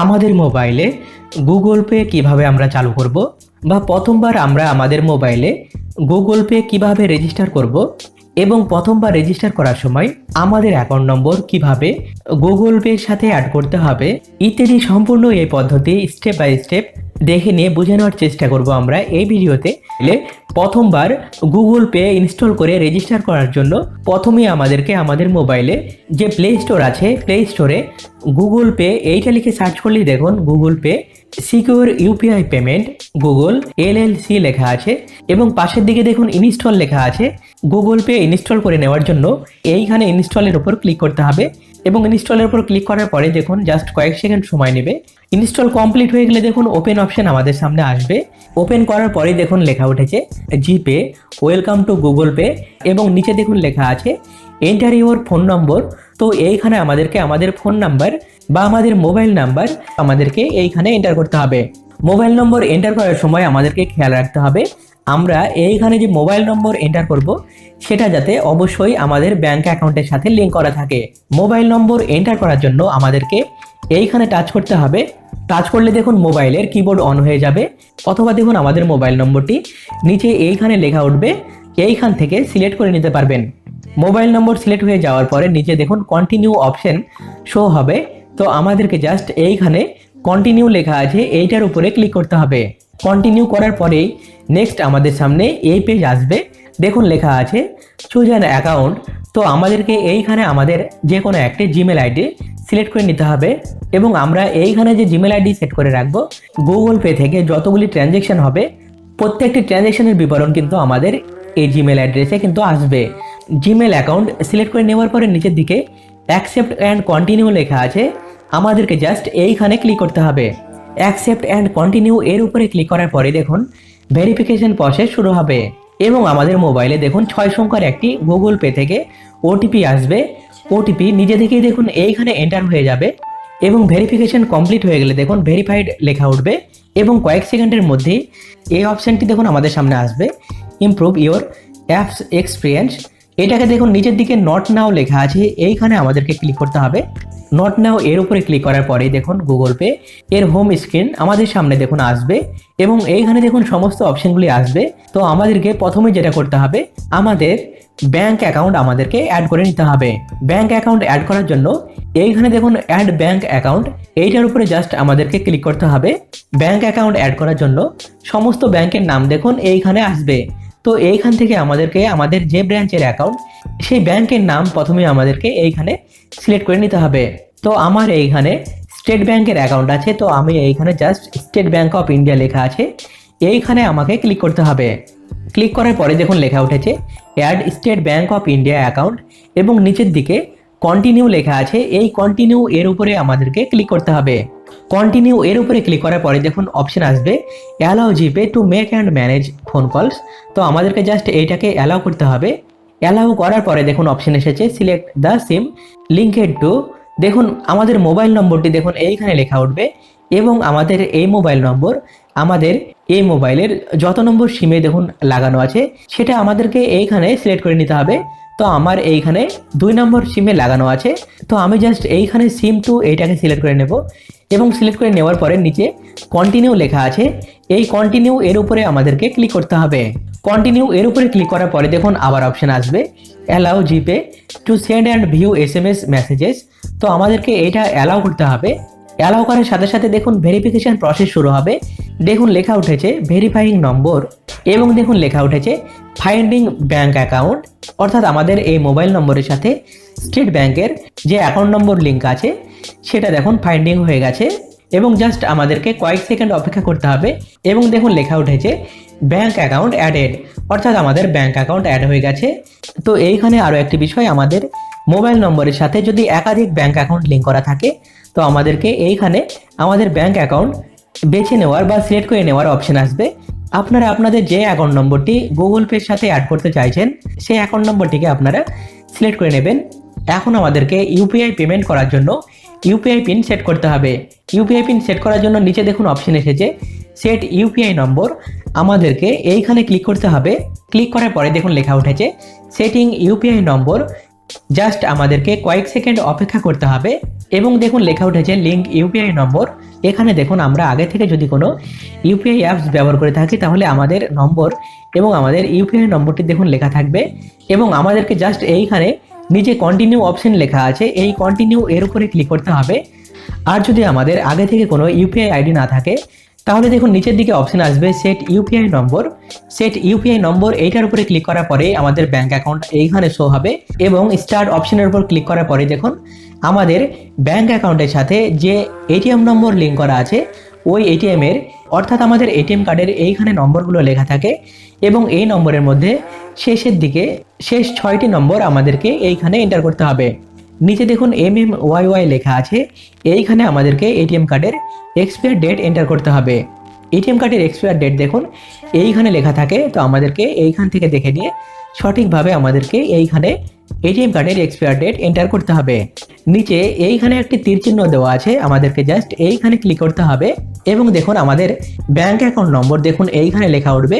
আমাদের মোবাইলে Google pay কিভাবে আমরা চালু করব, বা প্রথমবার আমরা আমাদের মোবাইলে গুগল পে কিভাবে রেজিস্টার করব, এবং প্রথমবার রেজিস্টার করার সময় আমাদের অ্যাকাউন্ট নম্বর কিভাবে গুগল পের সাথে অ্যাড করতে হবে ইত্যাদি সম্পূর্ণ এই পদ্ধতি স্টেপ বাই স্টেপ দেখে নিয়ে বুঝে নেওয়ার চেষ্টা করব আমরা এই ভিডিওতে। প্রথমবার গুগল পে ইনস্টল করে রেজিস্টার করার জন্য প্রথমেই আমাদেরকে আমাদের মোবাইলে যে প্লে স্টোর আছে, প্লে স্টোরে গুগল পে এইটা লিখে সার্চ করলেই দেখুন Google pay secure UPI payment Google LLC লেখা আছে, এবং পাশের দিকে দেখুন ইনস্টল লেখা আছে। গুগল পে ইনস্টল করে নেওয়ার জন্য এইখানে ইনস্টলের উপর ক্লিক করতে হবে, এবং ইনস্টলের উপর ক্লিক করার পরে দেখুন জাস্ট কয়েক সেকেন্ড সময় নেবে। ইনস্টল কমপ্লিট হয়ে গেলে দেখুন ওপেন অপশন আমাদের সামনে আসবে। ওপেন করার পরে দেখুন লেখা উঠেছে জিপে ওয়েলকাম টু গুগল পে, এবং নিচে দেখুন লেখা আছে এন্টার ইউর ফোন নম্বর। তো এইখানে আমাদেরকে আমাদের ফোন নাম্বার বা আমাদের মোবাইল নাম্বার আমাদেরকে এইখানে এন্টার করতে হবে। মোবাইল নম্বর এন্টার করার সময় আমাদেরকে খেয়াল রাখতে হবে আমরা এইখানে যে মোবাইল নম্বর এন্টার করব সেটা যাতে অবশ্যই আমাদের ব্যাংক অ্যাকাউন্টের সাথে লিঙ্ক করা থাকে। মোবাইল নম্বর এন্টার করার জন্য আমাদেরকে এইখানে টাচ করতে হবে। টাচ করলে দেখুন মোবাইলের কিবোর্ড অন হয়ে যাবে, অথবা দেখুন আমাদের মোবাইল নম্বরটি নিচে এইখানে লেখা উঠবে, এইখান থেকে সিলেক্ট করে নিতে পারবেন। মোবাইল নম্বর সিলেক্ট হয়ে যাওয়ার পরে নিচে দেখুন কন্টিনিউ অপশন শো হবে। তো আমাদেরকে জাস্ট এইখানে কন্টিনিউ লেখা আছে এইটার উপরে ক্লিক করতে হবে। কন্টিনিউ করার পরেই নেক্সট আমাদের সামনে এই পেজ আসবে। দেখুন লেখা আছে চুজ অ্যান অ্যাকাউন্ট। তো আমাদেরকে এইখানে আমাদের যে কোনো একটি জিমেল আইডি সিলেক্ট করে নিতে হবে, এবং আমরা এইখানে যে জিমেল আইডি সেট করে রাখবো গুগল পে থেকে যতগুলি ট্রানজ্যাকশন হবে প্রত্যেকটি ট্রানজ্যাকশনের বিবরণ কিন্তু আমাদের এই জিমেল অ্যাড্রেসে কিন্তু আসবে। জিমেল অ্যাকাউন্ট সিলেক্ট করে নেওয়ার পরে নিচের দিকে অ্যাকসেপ্ট অ্যান্ড কন্টিনিউ লেখা আছে, আমাদেরকে জাস্ট এইখানে ক্লিক করতে হবে। অ্যাকসেপ্ট অ্যান্ড কন্টিনিউ এর উপরে ক্লিক করার পরে দেখুন ভেরিফিকেশন প্রসেস শুরু হবে, এবং আমাদের মোবাইলে দেখুন 6 সংখ্যার একটি গুগল পে থেকে ওটিপি আসবে। ওটিপি নিজে থেকেই দেখুন এইখানে এন্টার হয়ে যাবে, এবং ভেরিফিকেশন কমপ্লিট হয়ে গেলে দেখুন ভেরিফাইড লেখা উঠবে, এবং কয়েক সেকেন্ডের মধ্যেই এই অপশানটি দেখুন আমাদের সামনে আসবে ইমপ্রুভ ইওর অ্যাপস এক্সপিরিয়েন্স। এটাকে দেখুন নিচের দিকে নট নাও লেখা আছে, এইখানে আমাদেরকে ক্লিক করতে হবে। নট নাও এর উপরে ক্লিক করার পরেই দেখুন গুগল পে এর হোম স্ক্রিন আমাদের সামনে দেখুন আসবে, এবং এইখানে দেখুন সমস্ত অপশনগুলি আসবে। তো আমাদেরকে প্রথমে যেটা করতে হবে আমাদের ব্যাংক অ্যাকাউন্ট আমাদেরকে অ্যাড করে নিতে হবে। ব্যাংক অ্যাকাউন্ট অ্যাড করার জন্য এইখানে দেখুন অ্যাড ব্যাংক অ্যাকাউন্ট এইটার উপরে জাস্ট আমাদেরকে ক্লিক করতে হবে। ব্যাংক অ্যাকাউন্ট অ্যাড করার জন্য সমস্ত ব্যাংকের নাম দেখুন এইখানে আসবে। তো এইখান থেকে আমাদেরকে আমাদের যে ব্রাঞ্চের অ্যাকাউন্ট সেই ব্যাংকের নাম প্রথমে আমাদেরকে এইখানে সিলেক্ট করে নিতে হবে। তো আমার এইখানে স্টেট ব্যাংকের অ্যাকাউন্ট আছে, তো আমি এইখানে just state Bank of India লেখা আছে এইখানে আমাকে ক্লিক করতে হবে। ক্লিক করার পরে দেখুন লেখা উঠেছে add State Bank of India account, এবং নিচের দিকে কন্টিনিউ লেখা আছে, এই কন্টিনিউ এর উপরে আমাদেরকে ক্লিক করতে হবে। কন্টিনিউ এর উপরে ক্লিক করার পরে দেখুন অপশন আসবে allow GPay to make and manage phone calls. তো আমাদেরকে জাস্ট এইটাকে অ্যালাউ করতে হবে। অ্যালাউ করার পরে দেখুন অপশন এসেছে select the SIM linked to. দেখুন আমাদের মোবাইল নম্বরটি দেখুন এইখানে লেখা উঠবে, এবং আমাদের এই মোবাইল নম্বর আমাদের এই মোবাইলের যত নম্বর সিমে দেখুন লাগানো আছে সেটা আমাদেরকে এইখানে সিলেক্ট করে নিতে হবে। তো আমার এইখানে 2 নম্বর সিমে লাগানো আছে, তো আমি জাস্ট এইখানে সিম টু এইটাকে সিলেক্ট করে নেব, এবং সিলেক্ট করে নেওয়ার পরে নিচে কন্টিনিউ লেখা আছে, এই কন্টিনিউ এর উপরে আমাদেরকে ক্লিক করতে হবে। কন্টিনিউ এর উপরে ক্লিক করার পরে দেখুন আবার অপশন আসবে allow GPay to send and view SMS messages. তো আমাদেরকে এটা অ্যালাউ করতে হবে। অ্যালাউ করার সাথে সাথে দেখুন ভেরিফিকেশন প্রসেস শুরু হবে। দেখুন লেখা উঠেছে ভেরিফাইং নম্বর, এবং দেখুন লেখা উঠেছে ফাইন্ডিং ব্যাংক অ্যাকাউন্ট, অর্থাৎ আমাদের এই মোবাইল নম্বরের সাথে স্টেট ব্যাংকের যে অ্যাকাউন্ট নম্বর লিঙ্ক আছে সেটা দেখুন ফাইন্ডিং হয়ে গেছে, এবং জাস্ট আমাদেরকে কয়েক সেকেন্ড অপেক্ষা করতে হবে। এবং দেখুন লেখা উঠেছে ব্যাংক অ্যাকাউন্ট অ্যাডেড, অর্থাৎ আমাদের ব্যাংক অ্যাকাউন্ট অ্যাড হয়ে গেছে। তো এইখানে আরও একটি বিষয়, আমাদের মোবাইল নম্বরের সাথে যদি একাধিক ব্যাংক অ্যাকাউন্ট লিঙ্ক করা থাকে তো আমাদেরকে এইখানে আমাদের ব্যাংক অ্যাকাউন্ট বেছে নেওয়ার বা সিলেক্ট করে নেওয়ার অপশন আসবে। আপনারা আপনাদের যে অ্যাকাউন্ট নম্বরটি গুগল পের সাথে অ্যাড করতে চাইছেন সেই অ্যাকাউন্ট নম্বরটিকে আপনারা সিলেক্ট করে নেবেন। এখন আমাদেরকে ইউপিআই পেমেন্ট করার জন্য ইউপিআই পিন সেট করতে হবে। ইউপিআই পিন সেট করার জন্য নিচে দেখুন অপশন এসেছে সেট ইউপিআই নম্বর, আমাদেরকে এইখানে ক্লিক করতে হবে। ক্লিক করার পরে দেখুন লেখা উঠেছে সেটিং ইউপিআই নম্বর। জাস্ট আমাদেরকে কয়েক সেকেন্ড অপেক্ষা করতে হবে। এবং দেখুন লেখা উঠেছে লিঙ্ক ইউপিআই নম্বর। এখানে দেখুন আমরা আগে থেকে যদি কোনো ইউপিআই অ্যাপস ব্যবহার করে থাকি তাহলে আমাদের নম্বর এবং আমাদের ইউপিআই নম্বরটি দেখুন লেখা থাকবে এবং আমাদেরকে জাস্ট এইখানে নিচে কন্টিনিউ অপশন লেখা আছে, এই কন্টিনিউ এর উপরে ক্লিক করতে হবে। আর যদি আমাদের আগে থেকে কোনো ইউপিআই আইডি না থাকে তাহলে দেখুন নিচের দিকে অপশন আসবে সেট ইউপিআই নম্বর। সেট ইউপিআই নম্বর এইটার উপরে ক্লিক করার পরে আমাদের ব্যাংক অ্যাকাউন্ট এইখানে শো হবে এবং স্টার্ট অপশনের উপর ক্লিক করার পরে দেখুন আমাদের ব্যাংক অ্যাকাউন্টের সাথে যে এটিএম নম্বর লিঙ্ক করা আছে ওই এটিএম এর অর্থাৎ আমাদের এটিএম কার্ডের এইখানে নম্বরগুলো লেখা থাকে এবং এই নম্বরের মধ্যে শেষের দিকে শেষ 6টি নম্বর আমাদেরকে এইখানে এন্টার করতে হবে। নিচে দেখুন MMYY লেখা আছে, এইখানে আমাদেরকে এটিএম কার্ডের এক্সপায়ার ডেট এন্টার করতে হবে। এটিএম কার্ডের এক্সপায়ার ডেট দেখুন এইখানে লেখা থাকে, তো আমাদেরকে এইখান থেকে দেখে নিয়ে সঠিকভাবে আমাদেরকে এইখানে এটিএম কার্ডের এক্সপায়ার ডেট এন্টার করতে হবে। নিচে এইখানে একটি তীর চিহ্ন দেওয়া আছে, আমাদেরকে জাস্ট এইখানে ক্লিক করতে হবে এবং দেখুন আমাদের ব্যাংক অ্যাকাউন্ট নম্বর দেখুন এইখানে লেখা উঠবে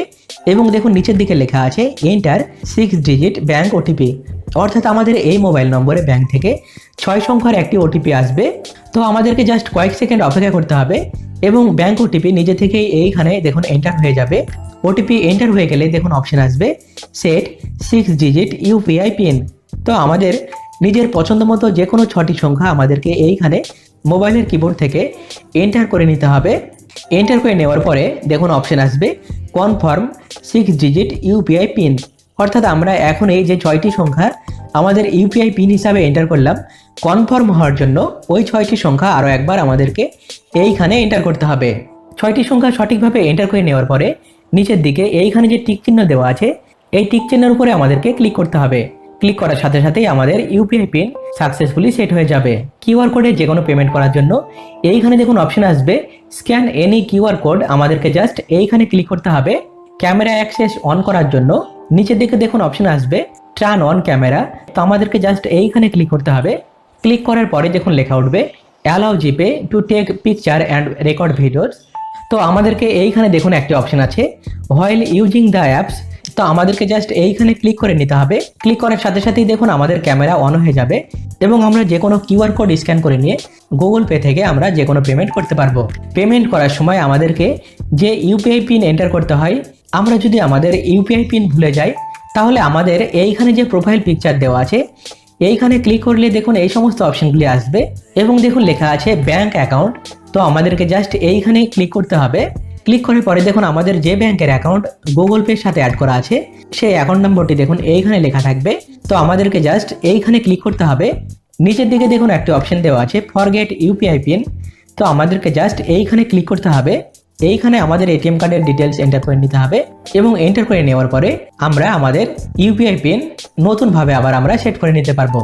এবং দেখুন নিচের দিকে লেখা আছে এন্টার 6 ডিজিট ব্যাংক ওটিপি, অর্থাৎ আমাদের এই মোবাইল নম্বরে ব্যাংক থেকে 6 সংখ্যার একটি ওটিপি আসবে। তো আমাদেরকে জাস্ট কয়েক সেকেন্ড অপেক্ষা করতে হবে এবং ব্যাংক ওটিপি নিজে থেকেই এইখানে দেখুন এন্টার হয়ে যাবে। ওটিপি এন্টার হয়ে গেলে দেখুন অপশন আসবে সেট 6 ডিজিট ইউপিআই পিন। তো আমাদের নিজের পছন্দ মতো যে কোনো 6টি সংখ্যা আমাদেরকে এইখানে মোবাইলের কিবোর্ড থেকে এন্টার করে নিতে হবে। এন্টার করে নেওয়ার পরে দেখুন অপশন আসবে কনফার্ম 6 ডিজিট ইউপিআই পিন, অর্থাৎ আমরা এখন এই যে 6টি সংখ্যা আমাদের ইউপিআই পিন হিসাবে এন্টার করলাম, কনফার্ম হওয়ার জন্য ওই 6টি সংখ্যা আরও একবার আমাদেরকে এইখানে এন্টার করতে হবে। 6টি সংখ্যা সঠিকভাবে এন্টার করে নেওয়ার পরে নিচের দিকে এইখানে যে টিক চিহ্ন দেওয়া আছে এই টিক চিহ্নের উপরে আমাদেরকে ক্লিক করতে হবে। ক্লিক করার সাথে সাথেই আমাদের ইউপিআই পিন সাকসেসফুলি সেট হয়ে যাবে। কিউআর কোডে যে কোনো পেমেন্ট করার জন্য এইখানে দেখুন অপশন আসবে স্ক্যান এনি কিউআর কোড, আমাদেরকে জাস্ট এইখানে ক্লিক করতে হবে। ক্যামেরা অ্যাক্সেস অন করার জন্য নিচের দিকে দেখুন অপশন আসবে টার্ন অন ক্যামেরা, তো আমাদেরকে জাস্ট এইখানে ক্লিক করতে হবে। ক্লিক করার পরে দেখুন লেখা উঠবে allow GPay to take picture and record videos. তো আমাদেরকে এইখানে দেখুন একটি অপশন আছে হোয়াইল ইউজিং দ্য অ্যাপস, তো আমাদেরকে জাস্ট এইখানে ক্লিক করে নিতে হবে। ক্লিক করার সাথে সাথেই দেখুন আমাদের ক্যামেরা অন হয়ে যাবে এবং আমরা যে কোনো কিউআর কোড স্ক্যান করে নিয়ে গুগল পে থেকে আমরা যে কোনো পেমেন্ট করতে পারবো। পেমেন্ট করার সময় আমাদেরকে যে ইউপিআই পিন এন্টার করতে হয়, আমরা যদি আমাদের ইউপিআই পিন ভুলে যাই তাহলে আমাদের এইখানে যে প্রোফাইল পিকচার দেওয়া আছে এইখানে ক্লিক করলে দেখুন এই সমস্ত অপশনগুলি আসবে এবং দেখুন লেখা আছে ব্যাংক অ্যাকাউন্ট, তো আমাদেরকে জাস্ট এইখানে ক্লিক করতে হবে। ক্লিক করার পরে দেখুন আমাদের যে ব্যাংকের অ্যাকাউন্ট গুগল পের সাথে অ্যাড করা আছে সেই অ্যাকাউন্ট নম্বরটি দেখুন এইখানে লেখা থাকবে, তো আমাদেরকে জাস্ট এইখানে ক্লিক করতে হবে। নিচের দিকে দেখুন একটি অপশন দেওয়া আছে ফরগেট ইউপিআই পিন, তো আমাদেরকে জাস্ট এইখানে ক্লিক করতে হবে। এইখানে আমাদের এটিএম কার্ডের ডিটেলস এন্টার করে নিতে হবে এবং এন্টার করে নেওয়ার পরে আমরা আমাদের ইউপিআই পিন নতুনভাবে আবার আমরা সেট করে নিতে পারবো।